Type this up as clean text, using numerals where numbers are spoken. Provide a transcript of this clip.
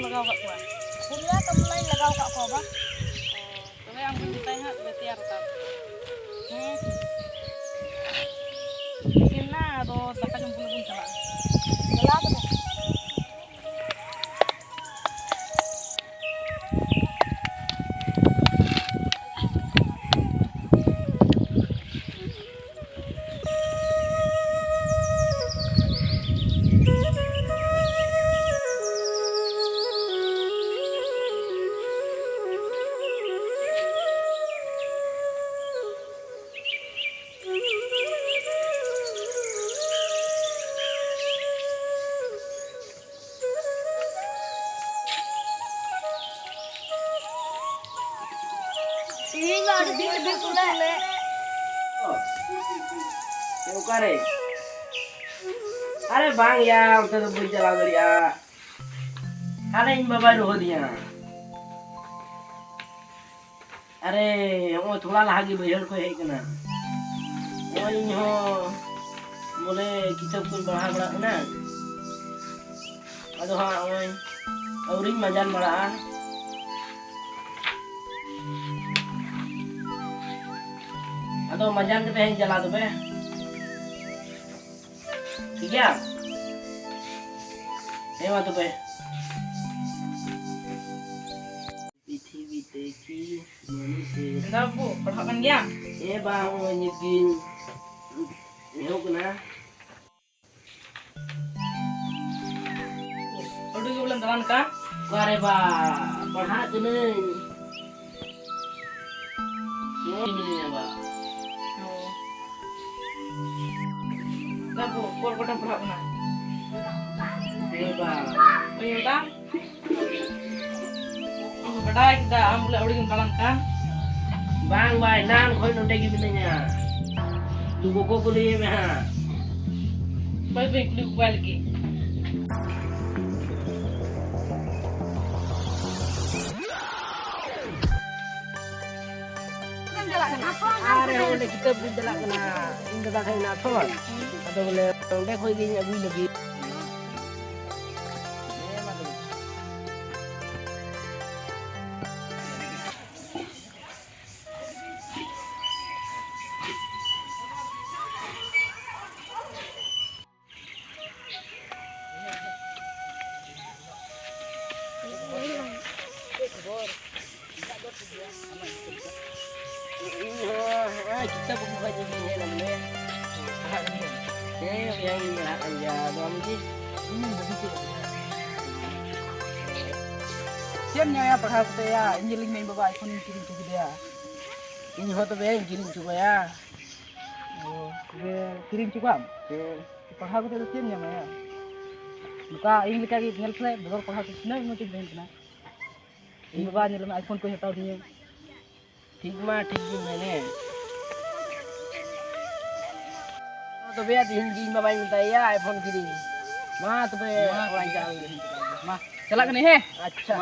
लगाव kat kuah. Kuliah kamu lain लगाव kat kuah bah. Tole am kun ditai ha be tiar ta. Bikin na do daka jam pun chala. Gelap tu. Ini ada di tule. क्यों करे? अरे बांग यार उधर तो बुरी चला गया। अरे इन बाबा रो दिया। अरे वो थोड़ा लागी बहर को है क्या? वो इन हो बोले किताब कुछ बढ़ा बढ़ा ना। अरे हाँ वो और इन मजान बढ़ा। अतो मजान के तहत जला दो बे। ठीक है? ये बात पे पृथ्वी देखी मनुष्य Dah bu, perhakan dia. ये बाहु नyikin ये ना Aduh ke bulan jalan kan? करे बा पढ़ा तो नहीं ये बा Dah bu, kor kotan perhakan na. ये बा Oh iya dah. Aku beda kita ambil udah jalan kan? बांग बाय नान खोई नोटे की भी नहीं है तू को लिए में हाँ Baik baik lu kual lagi. अरे उन्हें किताब भी जला करना इनका था कहीं ना थोड़ा तो बोले उन्हें कोई दिन अभी लगी kita bukan jadi ni namanya. Yang ini akan jadi apa sih? Siapnya ya pernah kita ya, engineering main bawa iPhone kirim ke dia. Ini foto be kirim coba ya. Oh, kirim cukup. Pernah kita siapnya ya. Muka ini kita tinggal play, baru pernah kita senang macam ni kena. Ini bawa ni lama iPhone ko hetaw dia. ठीक ही मैंने तो भैया हिंदी में भाई बताइए iPhone की माँ तो पे Mak, celak ni he. अच्छा